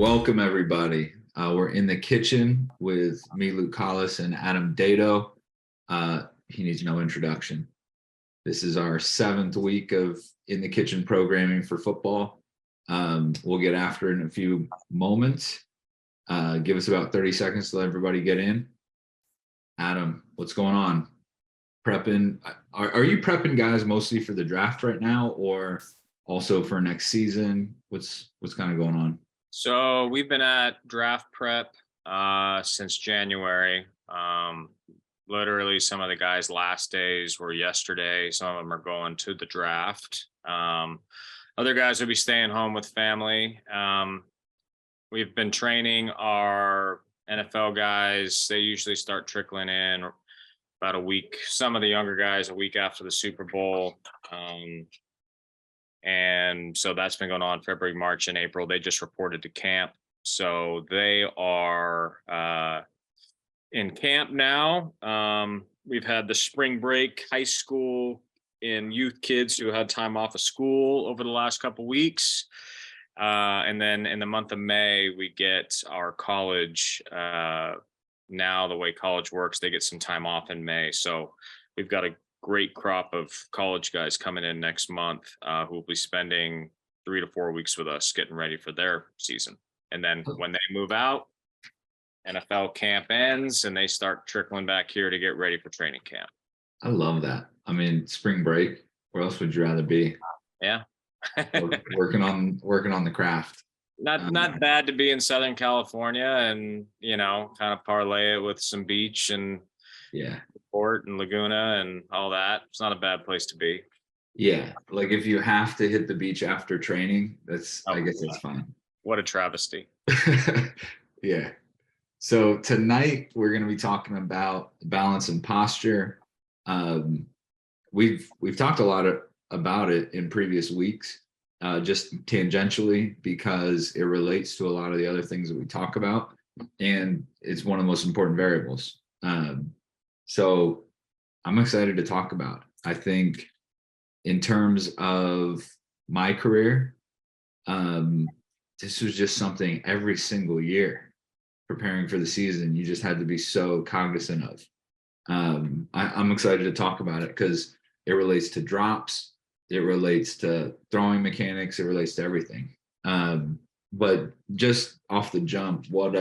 Welcome, everybody. We're in the kitchen with me, Luke Collis, and Adam Dedeaux. He needs no introduction. This is our 7th week of in the kitchen programming for football. We'll get after it in a few moments. Give us about 30 seconds to let everybody get in. Adam, what's going on? Prepping? Are you prepping guys mostly for the draft right now, or also for next season? What's kind of going on? So we've been at draft prep since January. Literally, some of the guys' last days were yesterday. Some of them are going to the draft. Other guys will be staying home with family. We've been training our NFL guys. They usually start trickling in about a week. Some of the younger guys a week after the Super Bowl. And so that's been going on February, March, and April. They just reported to camp. So they are in camp now. We've had the spring break, high school and youth kids who had time off of school over the last couple of weeks. And then in the month of May, we get our college. Now the way college works, they get some time off in May. So we've got a great crop of college guys coming in next month who will be spending 3 to 4 weeks with us getting ready for their season. And then when they move out, NFL camp ends and they start trickling back here to get ready for training camp. I love that. I mean, spring break, where else would you rather be? Yeah. working on the craft. Not bad to be in Southern California and, kind of parlay it with some beach and Port and Laguna and all that. It's not a bad place to be. Yeah. Like if you have to hit the beach after training, I guess that's fine. What a travesty. Yeah. So tonight we're going to be talking about balance and posture. We've talked a lot about it in previous weeks, just tangentially, because it relates to a lot of the other things that we talk about, and it's one of the most important variables. So I'm excited to talk about it. I think in terms of my career, this was just something every single year preparing for the season, you just had to be so cognizant of. I'm excited to talk about it because it relates to drops, it relates to throwing mechanics, it relates to everything. But just off the jump, what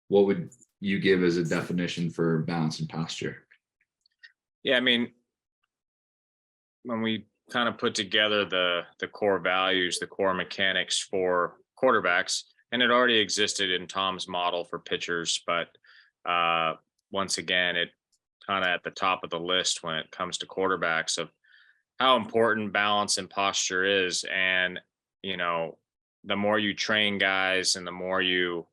would you give as a definition for balance and posture? Yeah, I mean, when we kind of put together the core values, the core mechanics for quarterbacks, and it already existed in Tom's model for pitchers, but once again, it kind of at the top of the list when it comes to quarterbacks of how important balance and posture is. And, the more you train guys and the more you,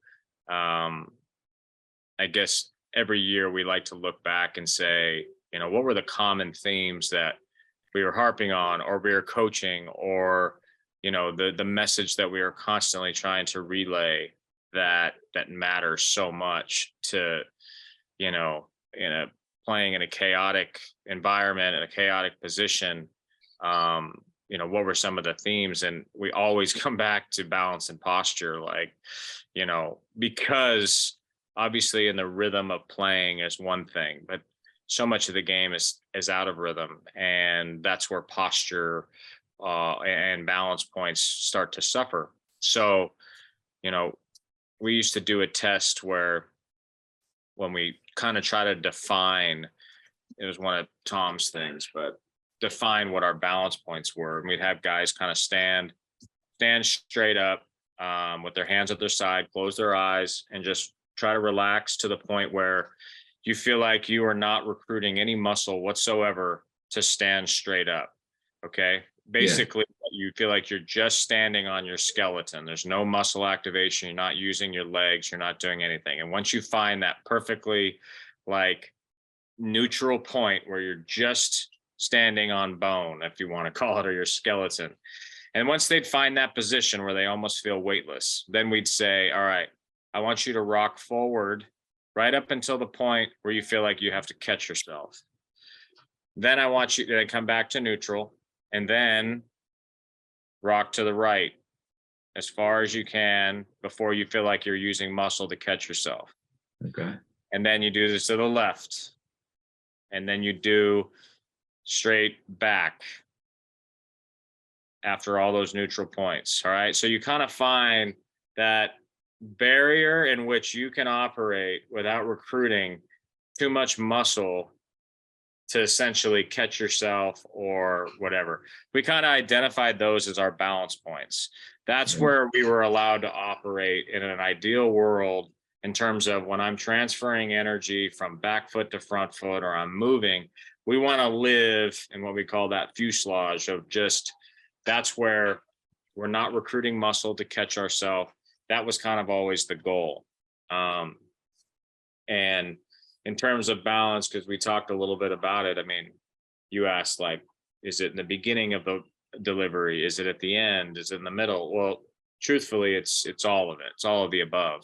I guess every year we like to look back and say, what were the common themes that we were harping on, or we were coaching, or, the message that we are constantly trying to relay that matters so much to, playing in a chaotic environment, in a chaotic position. What were some of the themes? And we always come back to balance and posture, because obviously in the rhythm of playing is one thing, but so much of the game is out of rhythm. And that's where posture and balance points start to suffer. So, we used to do a test where when we kind of try to define, it was one of Tom's things, but define what our balance points were. And we'd have guys kind of stand straight up with their hands at their side, close their eyes, and just try to relax to the point where you feel like you are not recruiting any muscle whatsoever to stand straight up. Okay. Basically, you feel like you're just standing on your skeleton. There's no muscle activation. You're not using your legs. You're not doing anything. And once you find that perfectly neutral point where you're just standing on bone, if you want to call it, or your skeleton. And once they'd find that position where they almost feel weightless, then we'd say, all right, I want you to rock forward right up until the point where you feel like you have to catch yourself. Then I want you to come back to neutral and then rock to the right as far as you can before you feel like you're using muscle to catch yourself. Okay. And then you do this to the left. And then you do straight back after all those neutral points. All right. So you kind of find that barrier in which you can operate without recruiting too much muscle to essentially catch yourself or whatever. We kind of identified those as our balance points. That's Yeah. where we were allowed to operate in an ideal world in terms of when I'm transferring energy from back foot to front foot or I'm moving. We want to live in what we call that fuselage of just, that's where we're not recruiting muscle to catch ourselves. That was kind of always the goal. And in terms of balance, because we talked a little bit about it, I mean, you asked, like, is it in the beginning of the delivery? Is it at the end? Is it in the middle? Well, truthfully, it's all of it. It's all of the above.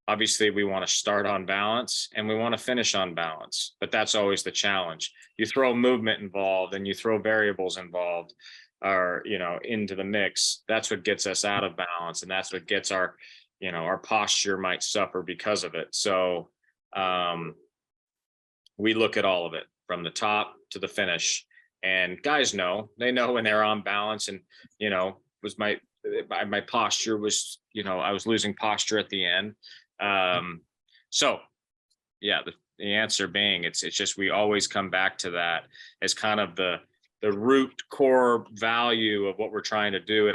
Obviously, we want to start on balance and we want to finish on balance, but that's always the challenge. You throw movement involved and you throw variables involved, or into the mix. That's what gets us out of balance, and that's what gets our posture might suffer because of it. So we look at all of it from the top to the finish, and guys they know when they're on balance. And was my posture was, I was losing posture at the end. So yeah, the answer being it's just we always come back to that as kind of the root core value of what we're trying to do.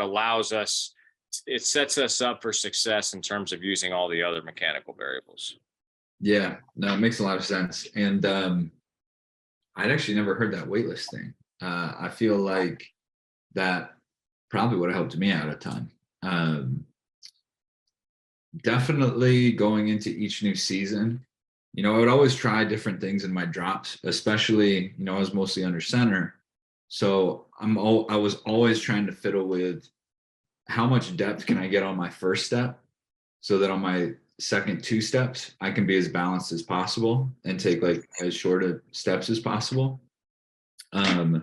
It sets us up for success in terms of using all the other mechanical variables. Yeah, no, it makes a lot of sense. And I'd actually never heard that waitlist thing. I feel like that probably would have helped me out a ton. Definitely going into each new season, I would always try different things in my drops, especially, I was mostly under center. So I was always trying to fiddle with how much depth can I get on my first step so that on my second two steps, I can be as balanced as possible and take like as short of steps as possible. But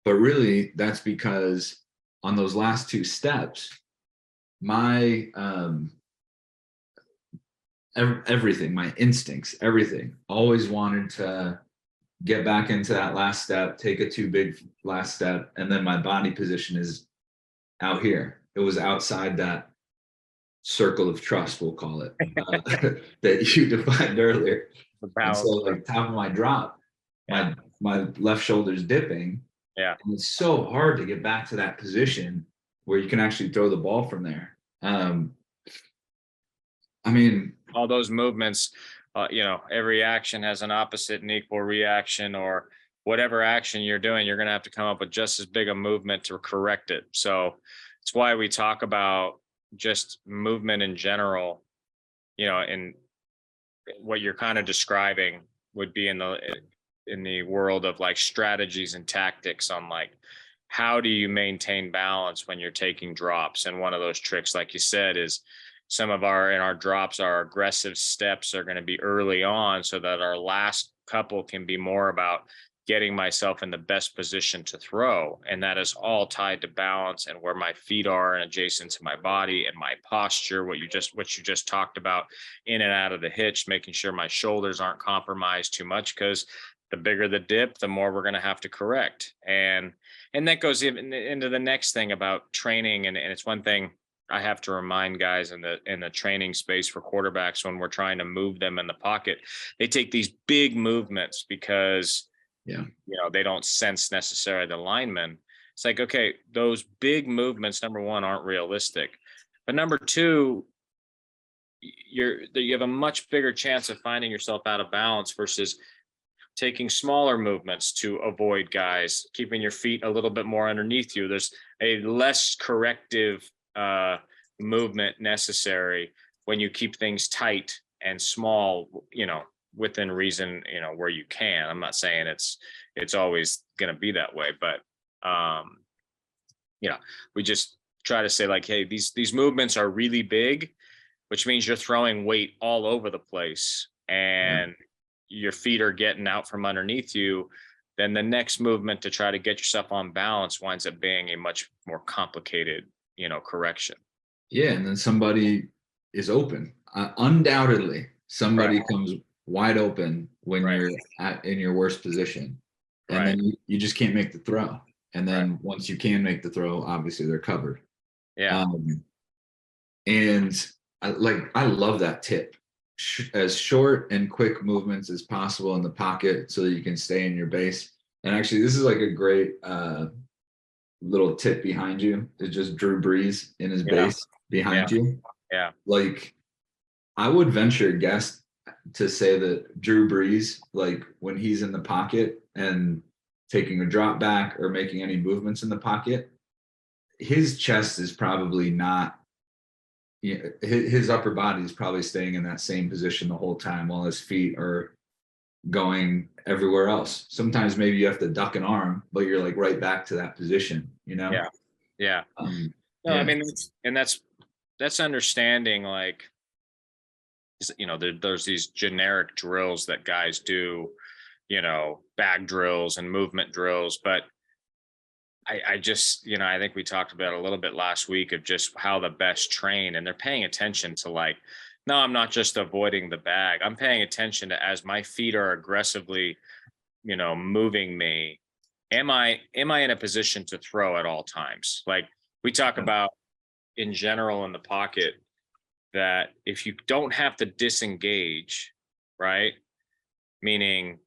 really that's because on those last two steps, my everything, my instincts, everything always wanted to get back into that last step, take a too big last step. And then my body position is out here. It was outside that circle of trust, we'll call it, that you defined earlier. And so like top of my drop, my left shoulder's dipping. Yeah. And it's so hard to get back to that position where you can actually throw the ball from there. I mean, all those movements, every action has an opposite and equal reaction, or whatever action you're doing, you're going to have to come up with just as big a movement to correct it. So it's why we talk about just movement in general, and what you're kind of describing would be in the world of like strategies and tactics on like, how do you maintain balance when you're taking drops? And one of those tricks, like you said, is some of our drops, our aggressive steps are going to be early on so that our last couple can be more about getting myself in the best position to throw. And that is all tied to balance and where my feet are and adjacent to my body and my posture, what you just talked about, in and out of the hitch, making sure my shoulders aren't compromised too much, because the bigger the dip, the more we're going to have to correct. And that goes into the next thing about training. And it's one thing I have to remind guys in the training space for quarterbacks when we're trying to move them in the pocket. They take these big movements because they don't sense necessarily the lineman. It's like, okay, those big movements, number one, aren't realistic, but number two, you have a much bigger chance of finding yourself out of balance versus taking smaller movements to avoid guys, keeping your feet a little bit more underneath you. There's a less corrective movement necessary when you keep things tight and small, within reason, where you can. I'm not saying it's always going to be that way, but we just try to say like, hey, these movements are really big, which means you're throwing weight all over the place and your feet are getting out from underneath you. Then the next movement to try to get yourself on balance winds up being a much more complicated, correction. Yeah, and then somebody is open. Undoubtedly, somebody Right. comes wide open when Right. you're in your worst position, and Right. then you just can't make the throw. And Right. then once you can make the throw, obviously they're covered. Yeah. Um, and I love that tip. As short and quick movements as possible in the pocket so that you can stay in your base. And actually, this is like a great little tip behind you. It's just Drew Brees in his Yeah. base Yeah. behind you. Yeah. Like I would venture a guess to say that Drew Brees, like when he's in the pocket and taking a drop back or making any movements in the pocket, his chest is probably not, you know, his upper body is probably staying in that same position the whole time while his feet are going everywhere else. Sometimes maybe you have to duck an arm, but you're like right back to that position, you know? Yeah. Yeah. No, I Yeah. mean, that's understanding, like, there's these generic drills that guys do, bag drills and movement drills, but I just, I think we talked about a little bit last week of just how the best train, and they're paying attention to, like, no, I'm not just avoiding the bag. I'm paying attention to, as my feet are aggressively, moving me, am I in a position to throw at all times? Like we talk about in general in the pocket, that if you don't have to disengage, right? Meaning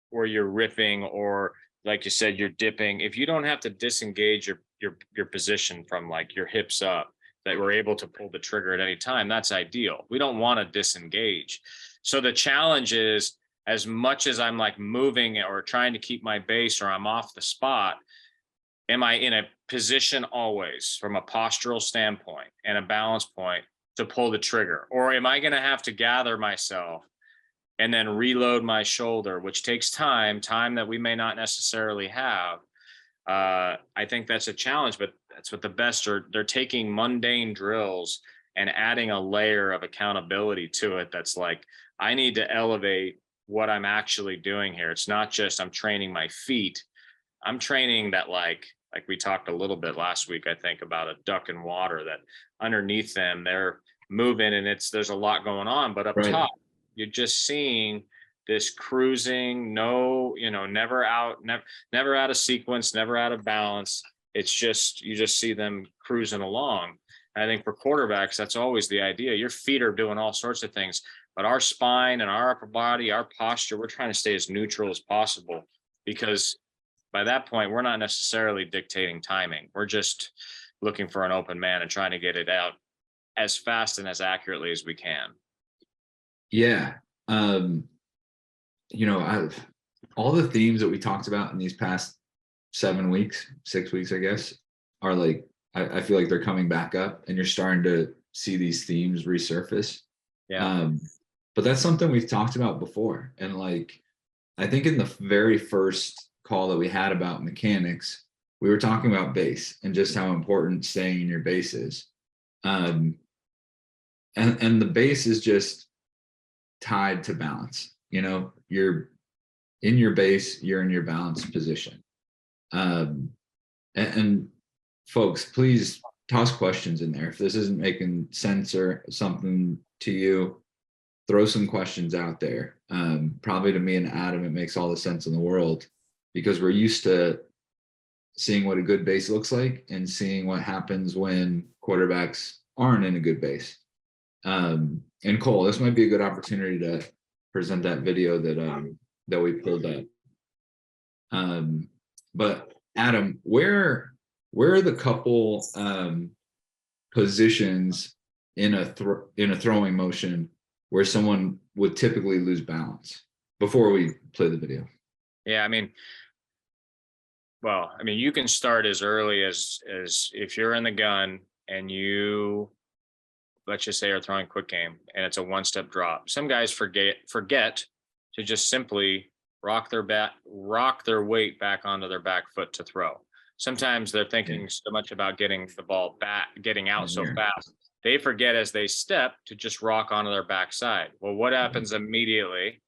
where you're ripping, or like you said, you're dipping. If you don't have to disengage your position from like your hips up, that we're able to pull the trigger at any time, that's ideal. We don't want to disengage. So the challenge is, as much as I'm like moving or trying to keep my base, or I'm off the spot, am I in a position always from a postural standpoint and a balance point to pull the trigger? Or am I going to have to gather myself and then reload my shoulder, which takes time that we may not necessarily have? I think that's a challenge, but that's what the best are. They're taking mundane drills and adding a layer of accountability to it. That's like, I need to elevate what I'm actually doing here. It's not just I'm training my feet. I'm training that, like we talked a little bit last week, I think, about a duck in water, that underneath them they're moving and there's a lot going on, but up Right. top you're just seeing this cruising, no, never out of sequence, never out of balance. It's just, you just see them cruising along. And I think for quarterbacks, that's always the idea. Your feet are doing all sorts of things, but our spine and our upper body, our posture, we're trying to stay as neutral as possible, because by that point, we're not necessarily dictating timing. We're just looking for an open man and trying to get it out as fast and as accurately as we can. Yeah. Um, I've all the themes that we talked about in these past 7 weeks, 6 weeks, I guess, are like I feel like they're coming back up and you're starting to see these themes resurface. Yeah. Um, but that's something we've talked about before. And like I think in the very first call that we had about mechanics, we were talking about base and just how important staying in your base is. Um, and the base is just tied to balance. You're in your base, you're in your balanced position. Um, and folks, please toss questions in there. If this isn't making sense or something to you, throw some questions out there. Probably to me and Adam, it makes all the sense in the world because we're used to seeing what a good base looks like and seeing what happens when quarterbacks aren't in a good base. And Cole, this might be a good opportunity to present that video that we pulled up. But Adam, where are the couple positions in a throwing motion where someone would typically lose balance before we play the video? Yeah. You can start as early as if you're in the gun and you, let's just say, are throwing quick game and it's a one-step drop. Some guys forget to just simply rock their weight back onto their back foot to throw. Sometimes they're thinking so much about getting the ball back, getting out so fast, they forget as they step to just rock onto their backside. Well, what happens immediately?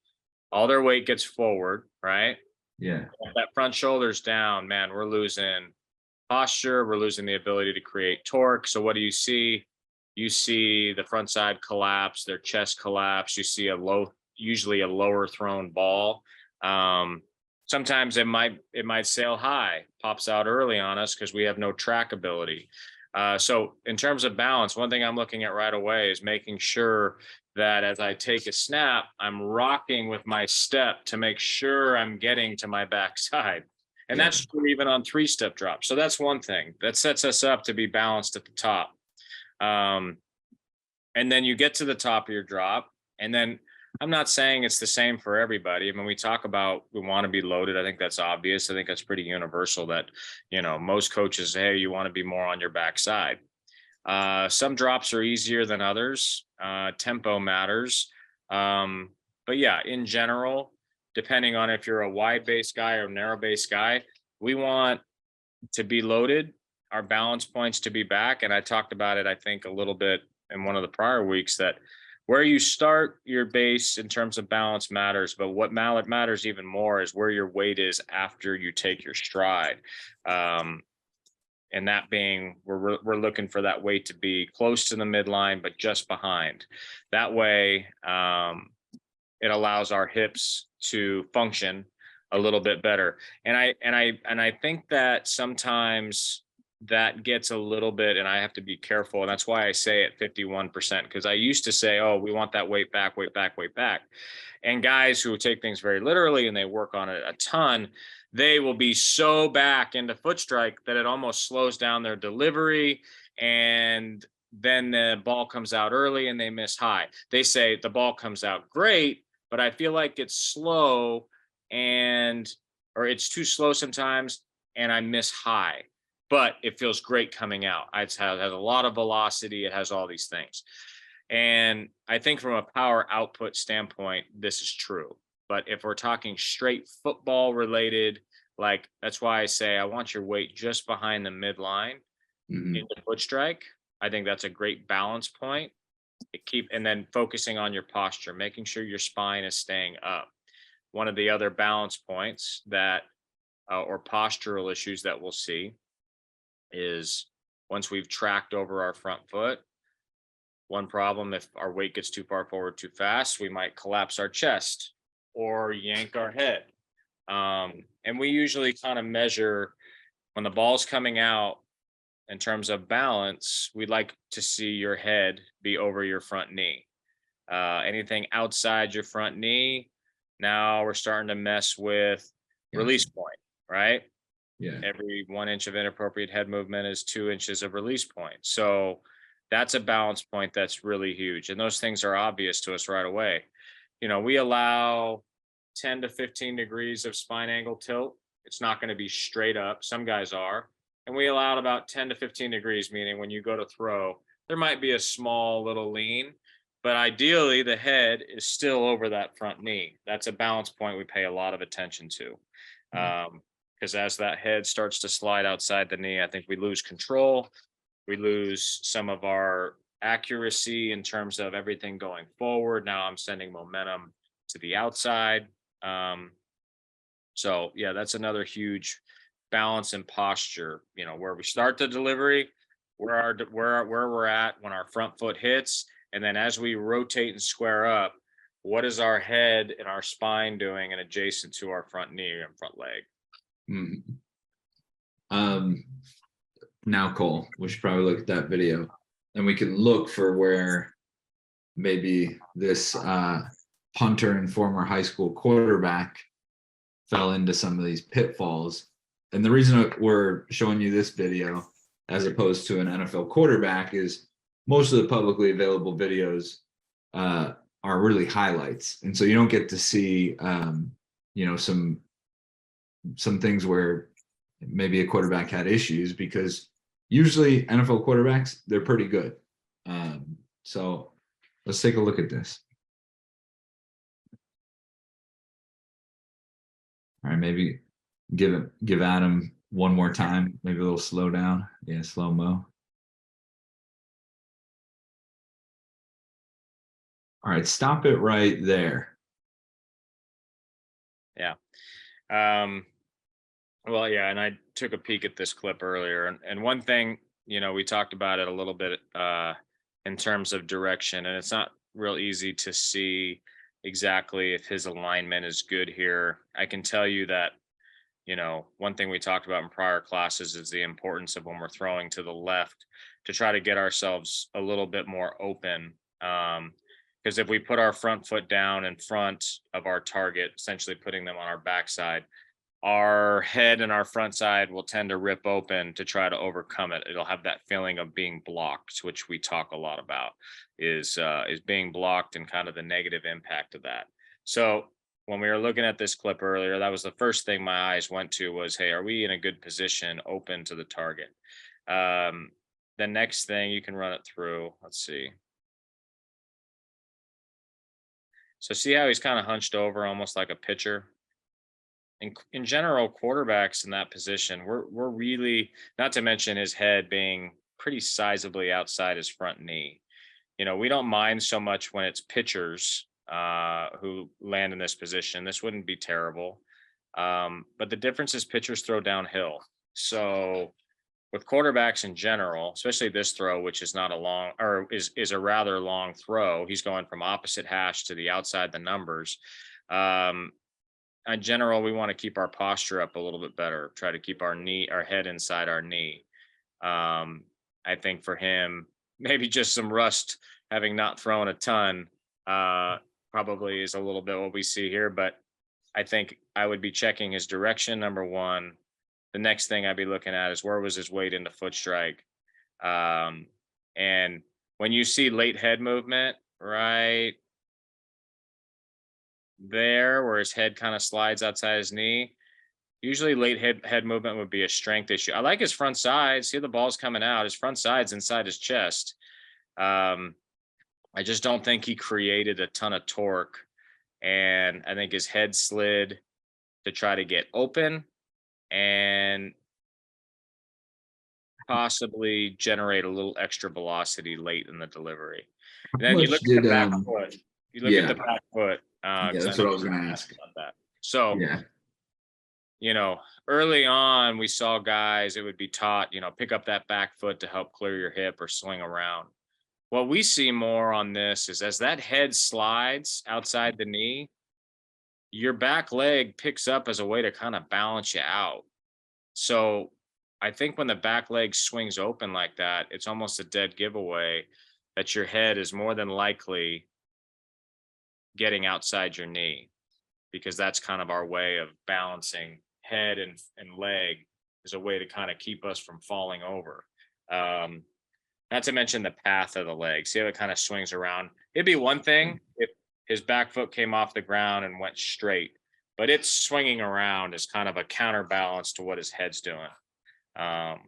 All their weight gets forward, right? Yeah. If that front shoulder's down, man, we're losing posture. We're losing the ability to create torque. So what do you see? you see the front side collapse, their chest collapse. You see usually a lower thrown ball. Sometimes it might sail high, pops out early on us because we have no track ability. So in terms of balance, one thing I'm looking at right away is making sure that as I take a snap, I'm rocking with my step to make sure I'm getting to my backside. And Yeah. that's true even on 3-step drops. So that's one thing that sets us up to be balanced at the top. Um, and then you get to the top of your drop, and then I'm not saying it's the same for everybody. I mean, we talk about we want to be loaded. I think that's obvious. I think that's pretty universal that, most coaches say, hey, you want to be more on your backside. Some drops are easier than others. Tempo matters. But yeah, in general, depending on if you're a wide base guy or narrow base guy, we want to be loaded, our balance points to be back. And I talked about it, I think, a little bit in one of the prior weeks, that where you start your base in terms of balance matters, but what matters even more is where your weight is after you take your stride. And that being, we're looking for that weight to be close to the midline, but just behind. That way, it allows our hips to function a little bit better. And I think that sometimes that gets a little bit, and I have to be careful. And that's why I say at 51%, because I used to say, oh, we want that weight back, weight back, weight back. And guys who take things very literally and they work on it a ton, they will be so back into foot strike that it almost slows down their delivery. And then the ball comes out early and they miss high. They say the ball comes out great, but I feel like it's slow or it's too slow sometimes, and I miss high, but it feels great coming out. It has a lot of velocity. It has all these things. And I think from a power output standpoint, this is true. But if we're talking straight football related, like that's why I say I want your weight just behind the midline in the foot strike. I think that's a great balance point. And then focusing on your posture, making sure your spine is staying up. One of the other balance points that or postural issues that we'll see is once we've tracked over our front foot, one problem, if our weight gets too far forward too fast, we might collapse our chest or yank our head. And we usually kind of measure when the ball's coming out in terms of balance, we'd like to see your head be over your front knee. Anything outside your front knee, now we're starting to mess with release point, right? Yeah. Every 1 inch of inappropriate head movement is 2 inches of release point. So that's a balance point that's really huge. And those things are obvious to us right away. We allow 10 to 15 degrees of spine angle tilt. It's not going to be straight up. Some guys are. And we allowed about 10 to 15 degrees, meaning when you go to throw, there might be a small little lean, but ideally the head is still over that front knee. That's a balance point we pay a lot of attention to. Because as that head starts to slide outside the knee, I think we lose control. We lose some of our accuracy in terms of everything going forward. Now I'm sending momentum to the outside. So yeah, that's another huge balance and posture, where we start the delivery, where we're at when our front foot hits. And then as we rotate and square up, what is our head and our spine doing and adjacent to our front knee and front leg? Now, Cole, we should probably look at that video, and we can look for where maybe this punter and former high school quarterback fell into some of these pitfalls. And the reason we're showing you this video as opposed to an NFL quarterback is most of the publicly available videos are really highlights, and so you don't get to see some things where maybe a quarterback had issues, because usually NFL quarterbacks, they're pretty good. So let's take a look at this. All right, maybe give Adam one more time, maybe a little slow down. Yeah, slow-mo. All right, stop it right there. Yeah. Well, yeah, and I took a peek at this clip earlier, and one thing, we talked about it a little bit in terms of direction, and it's not real easy to see exactly if his alignment is good here. I can tell you that, one thing we talked about in prior classes is the importance of when we're throwing to the left to try to get ourselves a little bit more open. Because if we put our front foot down in front of our target, essentially putting them on our backside, our head and our front side will tend to rip open to try to overcome it. It'll have that feeling of being blocked, which we talk a lot about, is being blocked and kind of the negative impact of that. So when we were looking at this clip earlier, that was the first thing my eyes went to was, hey, are we in a good position, open to the target? The next thing, you can run it through. Let's see. So see how he's kind of hunched over, almost like a pitcher. In general, quarterbacks in that position, we're really, not to mention his head being pretty sizably outside his front knee. We don't mind so much when it's pitchers who land in this position. This wouldn't be terrible. But the difference is pitchers throw downhill. So with quarterbacks in general, especially this throw, which is not a long, or is a rather long throw, he's going from opposite hash to the outside the numbers. In general, we want to keep our posture up a little bit better, try to keep our head inside our knee. I think for him, maybe just some rust, having not thrown a ton, probably is a little bit what we see here. But I think I would be checking his direction, number one. The next thing I'd be looking at is where was his weight into foot strike. And when you see late head movement, right there where his head kind of slides outside his knee, usually late head movement would be a strength issue. I like his front side. See the ball's coming out. His front side's inside his chest. I just don't think he created a ton of torque. And I think his head slid to try to get open and possibly generate a little extra velocity late in the delivery. And then you look at the back foot. You look at the back foot. Yeah, that's what I was going to ask about that. So, yeah, early on, we saw guys, it would be taught, pick up that back foot to help clear your hip or swing around. What we see more on this is as that head slides outside the knee, your back leg picks up as a way to kind of balance you out. So I think when the back leg swings open like that, it's almost a dead giveaway that your head is more than likely getting outside your knee, because that's kind of our way of balancing head and leg, is a way to kind of keep us from falling over. Not to mention the path of the leg. See how it kind of swings around. It'd be one thing if his back foot came off the ground and went straight, but it's swinging around as kind of a counterbalance to what his head's doing. And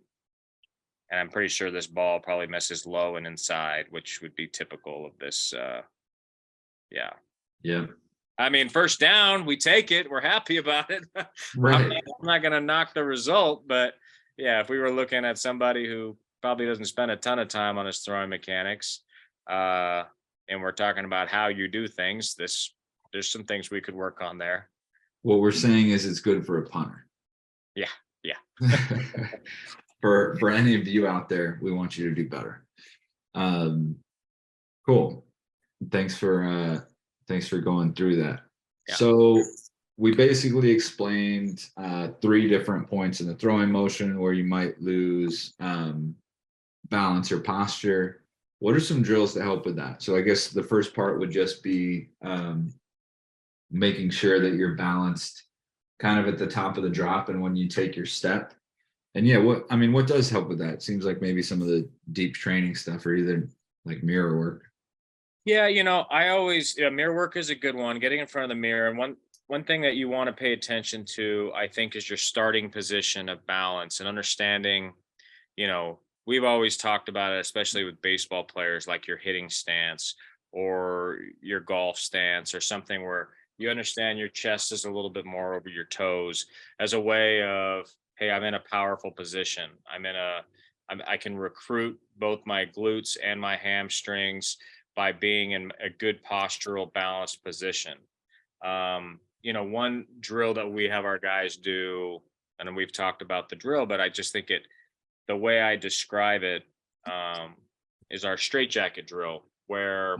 I'm pretty sure this ball probably misses low and inside, which would be typical of this. Yeah. I mean, first down, we take it. We're happy about it. Right. I'm not going to knock the result, but yeah, if we were looking at somebody who probably doesn't spend a ton of time on his throwing mechanics, and we're talking about how you do things, there's some things we could work on there. What we're saying is it's good for a punter. Yeah. For any of you out there, we want you to do better. Cool. Thanks for going through that. Yeah. So we basically explained 3 different points in the throwing motion where you might lose balance or posture. What are some drills to help with that? So I guess the first part would just be making sure that you're balanced kind of at the top of the drop and when you take your step. And yeah, what does help with that? It seems like maybe some of the deep training stuff or either like mirror work. Yeah, I always, mirror work is a good one. Getting in front of the mirror. And one thing that you want to pay attention to, I think, is your starting position of balance and understanding, we've always talked about it, especially with baseball players, like your hitting stance or your golf stance or something where you understand your chest is a little bit more over your toes as a way of, hey, I'm in a powerful position. I can recruit both my glutes and my hamstrings by being in a good postural balanced position. One drill that we have our guys do, and we've talked about the drill, but I just think the way I describe it, is our straitjacket drill, where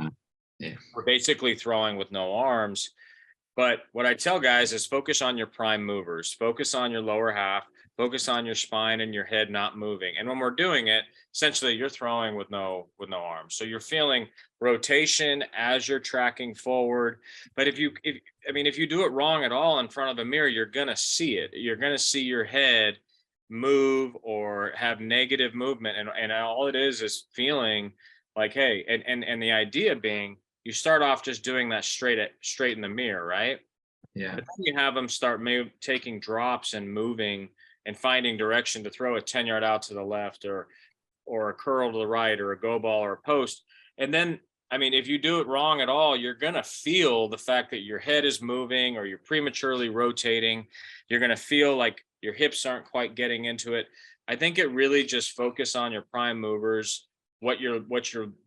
Yeah. we're basically throwing with no arms. But what I tell guys is focus on your prime movers, focus on your lower half, focus on your spine and your head not moving. And when we're doing it, essentially you're throwing with no arms. So you're feeling rotation as you're tracking forward. But if you do it wrong at all in front of a mirror, you're gonna see it. You're gonna see your head move or have negative movement. And all it is feeling like, hey, and the idea being you start off just doing that straight in the mirror, right? Yeah. But then you have them start taking drops and moving and finding direction to throw a 10-yard out to the left, or a curl to the right, or a go ball or a post. And then, I mean, if you do it wrong at all, you're going to feel the fact that your head is moving or you're prematurely rotating. You're going to feel like your hips aren't quite getting into it. I think it really just focus on your prime movers, what your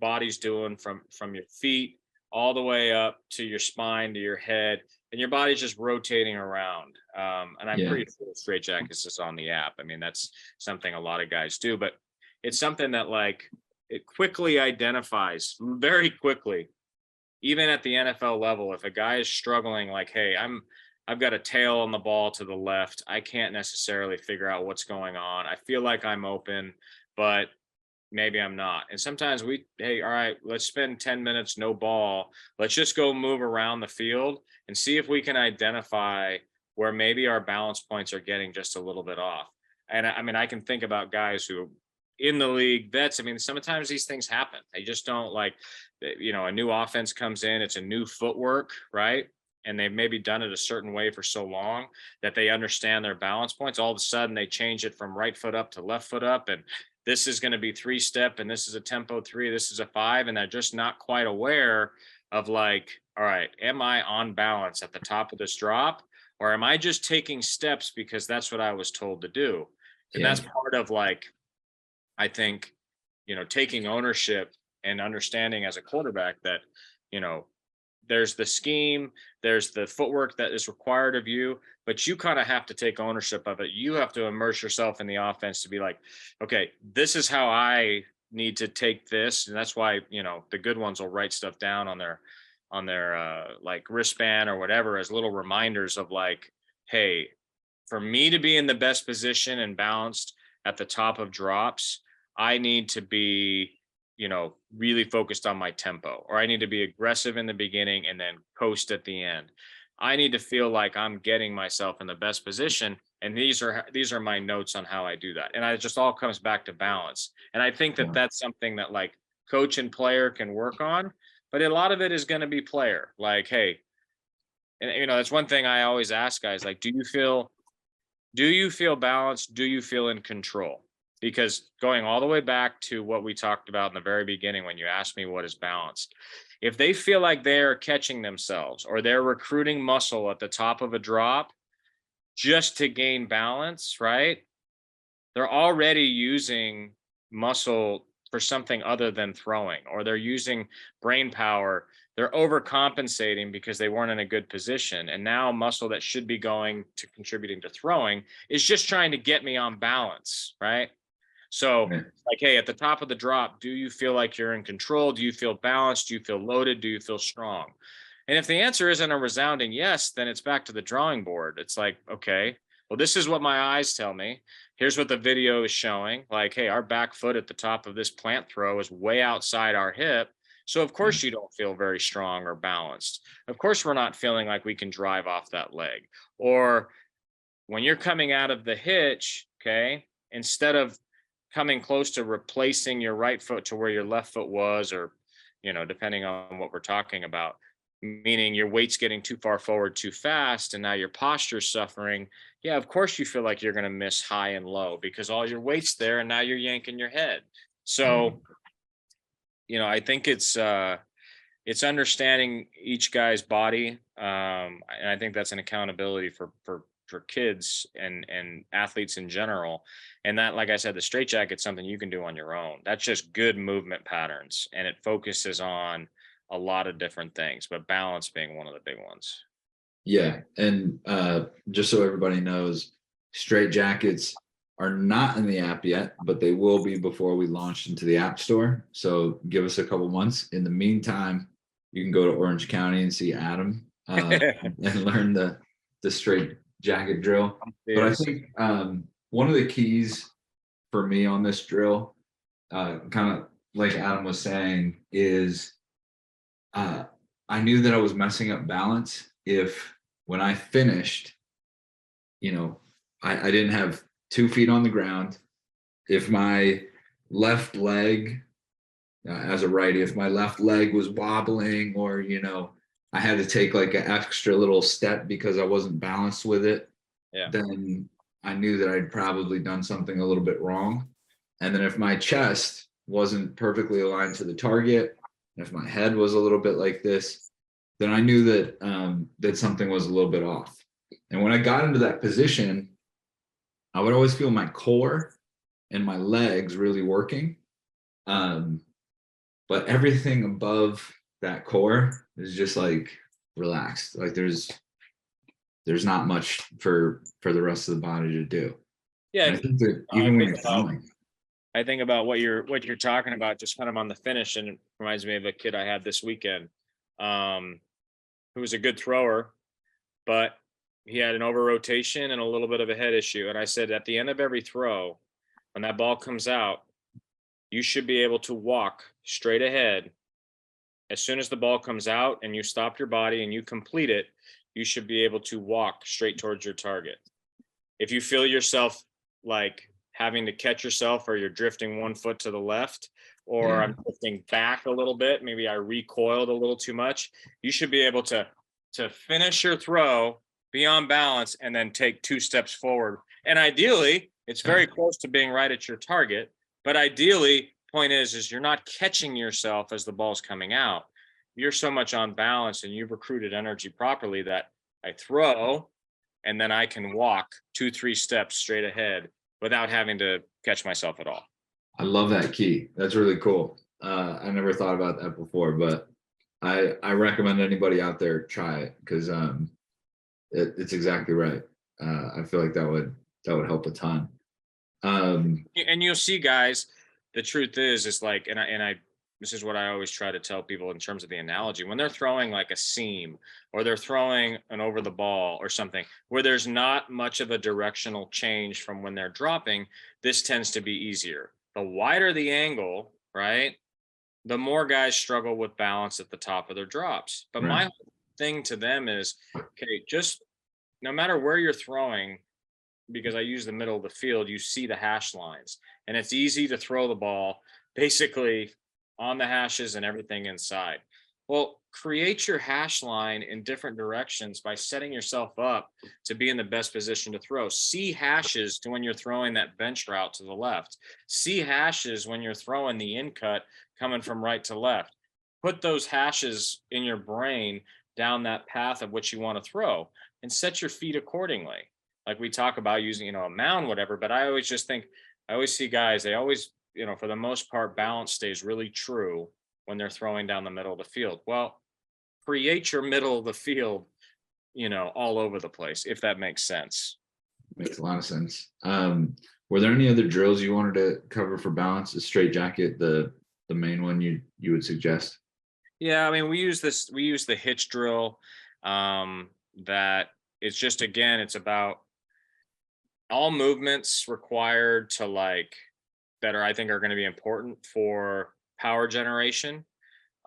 body's doing from your feet all the way up to your spine to your head, and your body's just rotating around. And I'm Yeah. pretty sure straight jackets is on the app. I mean, that's something a lot of guys do, but it's something that like it quickly identifies very quickly, even at the NFL level. If a guy is struggling, like, hey, I've got a tail on the ball to the left, I can't necessarily figure out what's going on. I feel like I'm open, but maybe I'm not. And sometimes hey, all right, let's spend 10 minutes, no ball. Let's just go move around the field and see if we can identify where maybe our balance points are getting just a little bit off. And I mean, I can think about guys who in the league, vets. I mean, sometimes these things happen. They just don't like, a new offense comes in, it's a new footwork, right? And they've maybe done it a certain way for so long that they understand their balance points. All of a sudden they change it from right foot up to left foot up. And this is going to be 3-step, and this is a tempo 3, this is a 5. And they're just not quite aware of like, all right, am I on balance at the top of this drop? Or am I just taking steps because that's what I was told to do? And Yeah. that's part of like, I think, taking ownership and understanding as a quarterback that, there's the scheme, there's the footwork that is required of you, but you kind of have to take ownership of it. You have to immerse yourself in the offense to be like, okay, this is how I need to take this. And that's why, the good ones will write stuff down on their like wristband or whatever as little reminders of like, hey, for me to be in the best position and balanced at the top of drops, I need to be, really focused on my tempo, or I need to be aggressive in the beginning and then coast at the end. I need to feel like I'm getting myself in the best position. And these are my notes on how I do that. And it just all comes back to balance. And I think that Yeah. that's something that like coach and player can work on, but a lot of it is going to be player. Like, hey, and that's one thing I always ask guys, like, do you feel balanced? Do you feel in control? Because going all the way back to what we talked about in the very beginning, when you asked me what is balanced, if they feel like they're catching themselves or they're recruiting muscle at the top of a drop just to gain balance, right? They're already using muscle for something other than throwing, or they're using brain power. They're overcompensating because they weren't in a good position. And now muscle that should be going to contributing to throwing is just trying to get me on balance, right? So like, hey, at the top of the drop, do you feel like you're in control? Do you feel balanced? Do you feel loaded? Do you feel strong? And if the answer isn't a resounding yes, then it's back to the drawing board. It's like, okay, well, this is what my eyes tell me. Here's what the video is showing. Like, hey, our back foot at the top of this plant throw is way outside our hip. So of course you don't feel very strong or balanced. Of course we're not feeling like we can drive off that leg. Or when you're coming out of the hitch, okay, instead of coming close to replacing your right foot to where your left foot was, or, depending on what we're talking about, meaning your weight's getting too far forward too fast and now your posture's suffering. Yeah, of course you feel like you're going to miss high and low because all your weight's there and now you're yanking your head. So, I think it's understanding each guy's body. And I think that's an accountability for kids and athletes in general. And that, like I said, the straitjacket's something you can do on your own. That's just good movement patterns, and it focuses on a lot of different things, but balance being one of the big ones. Yeah. And just so everybody knows, straight jackets are not in the app yet, but they will be before we launch into the App Store. So give us a couple months. In the meantime, you can go to Orange County and see Adam and learn the straight jacket drill. But I Yes. think one of the keys for me on this drill, kind of like Adam was saying, is I knew that I was messing up balance if when I finished, I didn't have 2 feet on the ground. If my left leg, as a righty, if my left leg was wobbling, or I had to take like an extra little step because I wasn't balanced with it, Yeah. then I knew that I'd probably done something a little bit wrong. And then if my chest wasn't perfectly aligned to the target, and if my head was a little bit like this, then I knew that that something was a little bit off. And when I got into that position, I would always feel my core and my legs really working. But everything above that core is just like relaxed. Like there's not much for the rest of the body to do. Yeah. And I think that I even when think you're throwing, I think about what you're talking about, just kind of on the finish, and it reminds me of a kid I had this weekend, who was a good thrower, but he had an over rotation and a little bit of a head issue. And I said, at the end of every throw, when that ball comes out, you should be able to walk straight ahead. As soon as the ball comes out and you stop your body and you complete it, you should be able to walk straight towards your target. If you feel yourself like having to catch yourself, or you're drifting 1 foot to the left, or Yeah. I'm drifting back a little bit, maybe I recoiled a little too much, you should be able to finish your throw, be on balance, and then take 2 steps forward. And ideally, it's very close to being right at your target. But ideally, point is you're not catching yourself as the ball's coming out. You're so much on balance and you've recruited energy properly that I throw and then I can walk 2-3 steps straight ahead without having to catch myself at all. I love that key. That's really cool. I never thought about that before, but I recommend anybody out there try it, because it's exactly right. I feel like that would help a ton. And you'll see, guys, the truth is like, and I this is what I always try to tell people in terms of the analogy, when they're throwing like a seam, or they're throwing an over the ball or something where there's not much of a directional change from when they're dropping, this tends to be easier. The wider the angle, right, the more guys struggle with balance at the top of their drops. But my Right. thing to them is, okay, just no matter where you're throwing, because I use the middle of the field, you see the hash lines, and it's easy to throw the ball basically on the hashes and everything inside. Well, create your hash line in different directions by setting yourself up to be in the best position to throw. See hashes to when you're throwing that bench route to the left. See hashes when you're throwing the in cut coming from right to left. Put those hashes in your brain down that path of what you want to throw, and set your feet accordingly. Like we talk about using, a mound, whatever, but I always just think, I always see guys, they always, for the most part, balance stays really true when they're throwing down the middle of the field. Well, create your middle of the field, all over the place, if that makes sense. Makes a lot of sense. Were there any other drills you wanted to cover for balance? The straight jacket, the main one you would suggest? Yeah, I mean, we use the hitch drill. That it's just, again, it's about all movements required to I think are going to be important for power generation,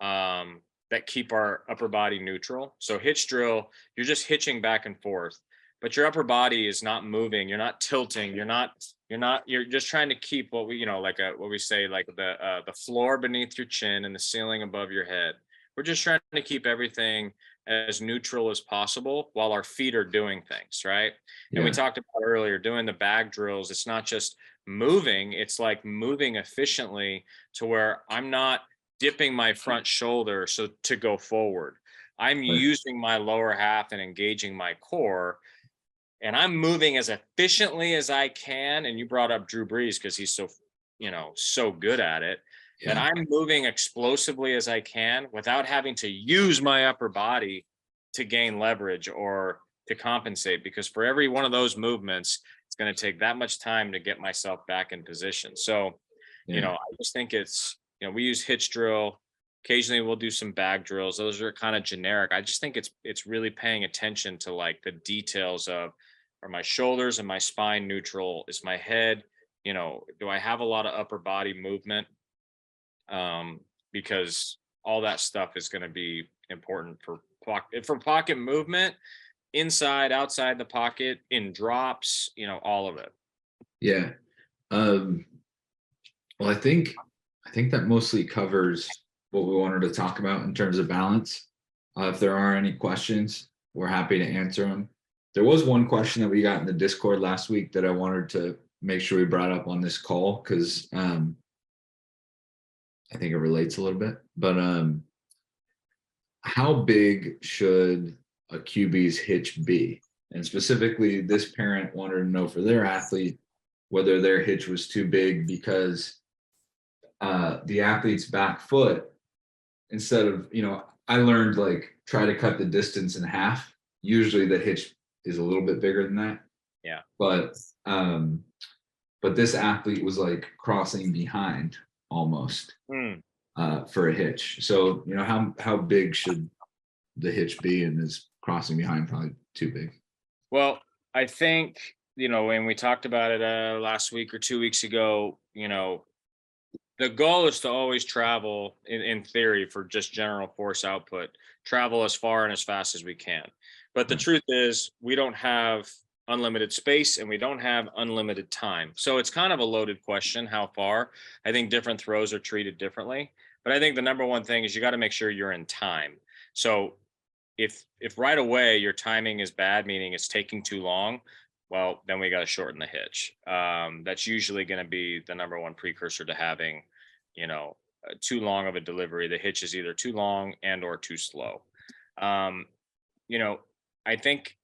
that keep our upper body neutral. So hitch drill, you're just hitching back and forth, but your upper body is not moving. You're not tilting. You're just trying to keep what we, what we say, like the floor beneath your chin and the ceiling above your head. We're just trying to keep everything as neutral as possible while our feet are doing things, right? And we talked about earlier, doing the bag drills, it's not just moving, it's like moving efficiently to where I'm not dipping my front shoulder so to go forward. I'm using my lower half and engaging my core, and I'm moving as efficiently as I can. And you brought up Drew Brees because he's so good at it. That I'm moving explosively as I can without having to use my upper body to gain leverage or to compensate. Because for every one of those movements, it's going to take that much time to get myself back in position. So, Yeah. I just think we use hitch drill. Occasionally we'll do some bag drills. Those are kind of generic. I just think it's really paying attention to like the details of, are my shoulders and my spine neutral? Is my head, do I have a lot of upper body movement? Because all that stuff is going to be important for pocket movement, inside, outside the pocket, in drops, all of it. Yeah. Um, well, I think that mostly covers what we wanted to talk about in terms of balance. If there are any questions, we're happy to answer them. There was one question that we got in the Discord last week that I wanted to make sure we brought up on this call because I think it relates a little bit. But how big should a QB's hitch be? And specifically, this parent wanted to know for their athlete whether their hitch was too big because the athlete's back foot, instead of, I learned like try to cut the distance in half. Usually the hitch is a little bit bigger than that. Yeah. But this athlete was like crossing behind almost for a hitch. So, how big should the hitch be, and is crossing behind probably too big? Well, I think, when we talked about it last week or 2 weeks ago, the goal is to always travel in theory for just general force output, travel as far and as fast as we can. But the truth is we don't have unlimited space and we don't have unlimited time. So it's kind of a loaded question, how far. I think different throws are treated differently. But I think the number one thing is you got to make sure you're in time. So if right away your timing is bad, meaning it's taking too long, well, then we got to shorten the hitch. That's usually going to be the number one precursor to having, too long of a delivery. The hitch is either too long and or too slow. I think,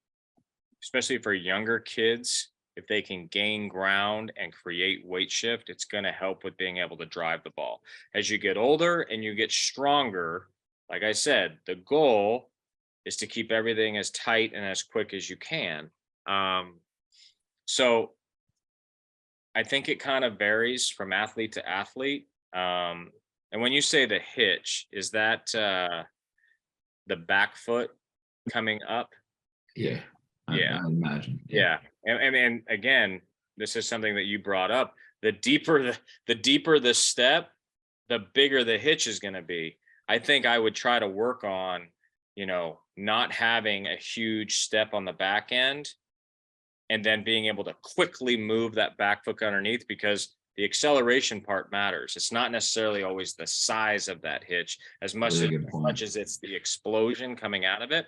especially for younger kids, if they can gain ground and create weight shift, it's going to help with being able to drive the ball. As you get older and you get stronger, like I said, the goal is to keep everything as tight and as quick as you can. So I think it kind of varies from athlete to athlete. And when you say the hitch, is that the back foot coming up? Yeah. Yeah. I imagine. Yeah. And again, this is something that you brought up. The deeper the step, the bigger the hitch is going to be. I think I would try to work on, not having a huge step on the back end and then being able to quickly move that back foot underneath, because the acceleration part matters. It's not necessarily always the size of that hitch as much as it's the explosion coming out of it.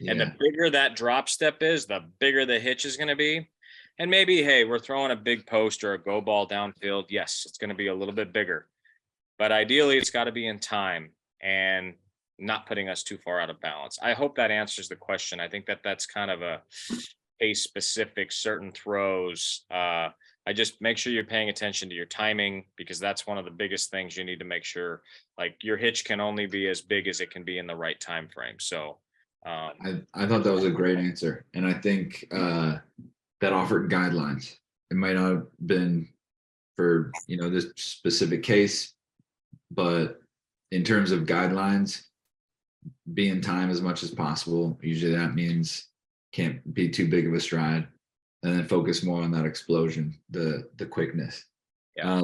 Yeah. And the bigger that drop step is, the bigger the hitch is going to be. And maybe, hey, we're throwing a big post or a go ball downfield. Yes, it's going to be a little bit bigger, but ideally it's got to be in time and not putting us too far out of balance. I hope that answers the question. I think that's kind of a case specific, certain throws. I just make sure you're paying attention to your timing, because that's one of the biggest things you need to make sure. Like, your hitch can only be as big as it can be in the right time frame. So I thought that was a great answer, and I think that offered guidelines. It might not have been for this specific case, but in terms of guidelines, be in time as much as possible. Usually that means can't be too big of a stride, and then focus more on that explosion, the quickness. Yeah.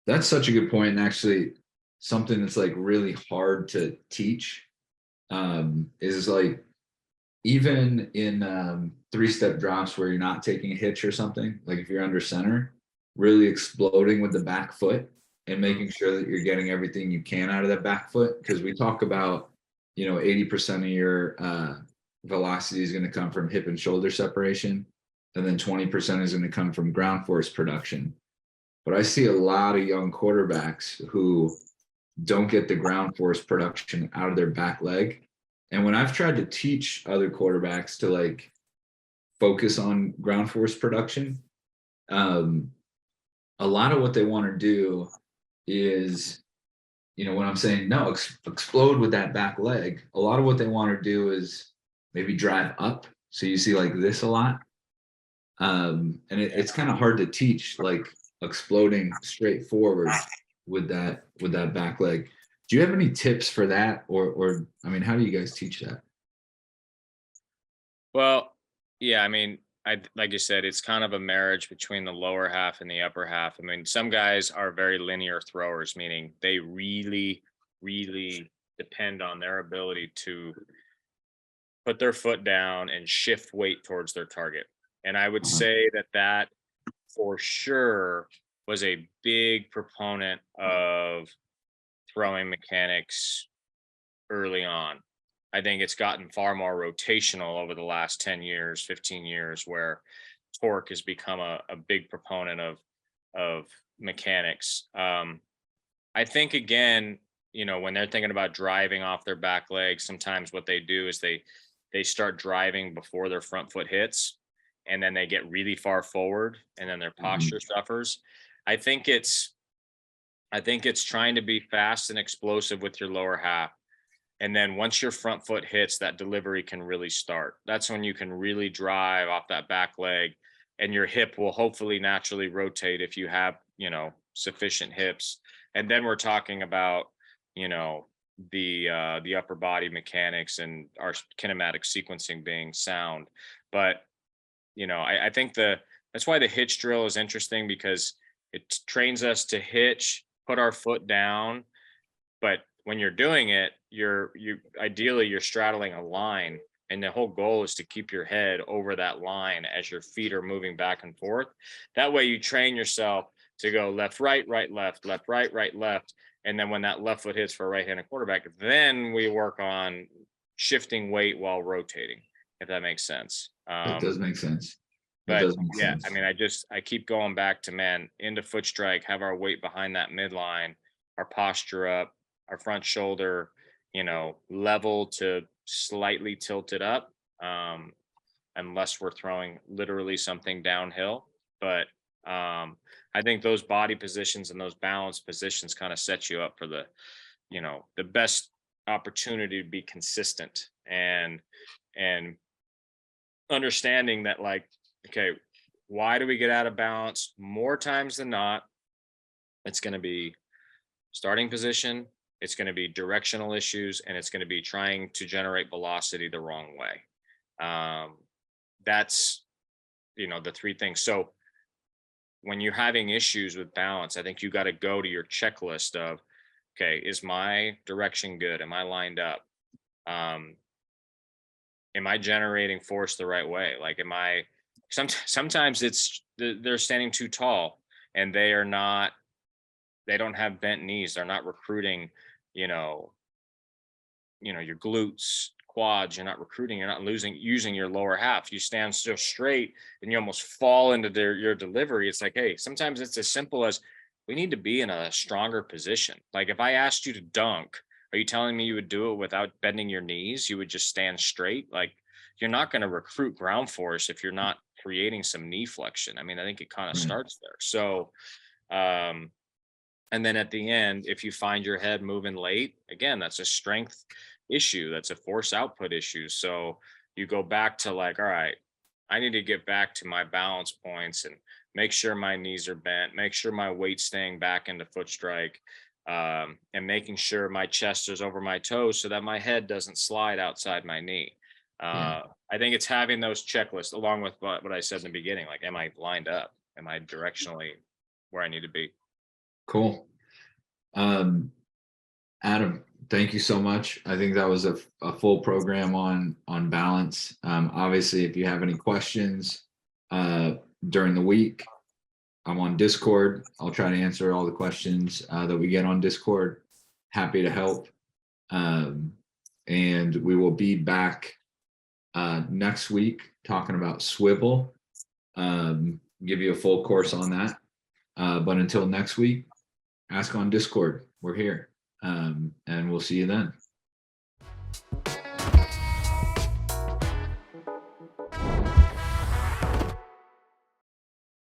That's such a good point. And actually something that's like really hard to teach is like, even in 3-step drops where you're not taking a hitch or something, like if you're under center, really exploding with the back foot and making sure that you're getting everything you can out of that back foot. Because we talk about, 80% of your velocity is going to come from hip and shoulder separation, and then 20% is going to come from ground force production. But I see a lot of young quarterbacks who don't get the ground force production out of their back leg. And when I've tried to teach other quarterbacks to like focus on ground force production, a lot of what they want to do is, when I'm saying, no, explode with that back leg, a lot of what they want to do is maybe drive up. So you see like this a lot. And it's kind of hard to teach, like exploding straight forward with that back leg. Do you have any tips for that, or I mean, how do you guys teach that? Well, yeah, I mean, like you said, it's kind of a marriage between the lower half and the upper half. I mean, some guys are very linear throwers, meaning they really, really depend on their ability to put their foot down and shift weight towards their target. And I would Uh-huh. say that that for sure was a big proponent of throwing mechanics early on. I think it's gotten far more rotational over the last 10 years, 15 years, where torque has become a big proponent of mechanics. I think again, when they're thinking about driving off their back leg, sometimes what they do is they start driving before their front foot hits, and then they get really far forward, and then their Mhm. posture suffers. I think it's I think it's trying to be fast and explosive with your lower half. And then once your front foot hits, that delivery can really start. That's when you can really drive off that back leg, and your hip will hopefully naturally rotate if you have, sufficient hips. And then we're talking about, you know, the upper body mechanics and our kinematic sequencing being sound. But, I think that's why the hitch drill is interesting, because it trains us to hitch, put our foot down, but when you're doing it, you ideally you're straddling a line, and the whole goal is to keep your head over that line as your feet are moving back and forth. That way you train yourself to go left, right, left, right, left. And then when that left foot hits for a right-handed quarterback, then we work on shifting weight while rotating, if that makes sense. That does make sense. That But does make yeah, I sense. mean, I keep going back to, man, into foot strike, have our weight behind that midline, our posture up, our front shoulder, level to slightly tilted up, unless we're throwing literally something downhill. But I think those body positions and those balance positions kind of set you up for the best opportunity to be consistent, and understanding that, like, okay, why do we get out of balance more times than not? It's going to be starting position, it's going to be directional issues, and it's going to be trying to generate velocity the wrong way. um, that's the three things. So when you're having issues with balance, I think you got to go to your checklist of, okay, is my direction good? Am I lined up? um, am I generating force the right way? Like, sometimes they're standing too tall, and they don't have bent knees. They're not recruiting, you know, your glutes, quads. You're not recruiting. You're not using your lower half. You stand so straight, and you almost fall into your delivery. It's like, hey, sometimes it's as simple as, we need to be in a stronger position. Like, if I asked you to dunk, are you telling me you would do it without bending your knees? You would just stand straight? Like, you're not going to recruit ground force if you're not creating some knee flexion. I mean, I think it kind of Right. starts there. So, um, and then at the end, if you find your head moving late, again, that's a strength issue. That's a force output issue. So you go back to, like, all right, I need to get back to my balance points and make sure my knees are bent, make sure my weight's staying back into foot strike, and making sure my chest is over my toes so that my head doesn't slide outside my knee. Yeah. I think it's having those checklists along with what I said in the beginning. Like, am I lined up? Am I directionally where I need to be? Cool. Um, Adam, thank you so much. I think that was a full program on balance. Obviously, if you have any questions uh, during the week, I'm on Discord. I'll try to answer all the questions that we get on Discord. Happy to help. Um, and we will be back next week talking about swivel. Give you a full course on that. But until next week, ask on Discord. We're here. And we'll see you then.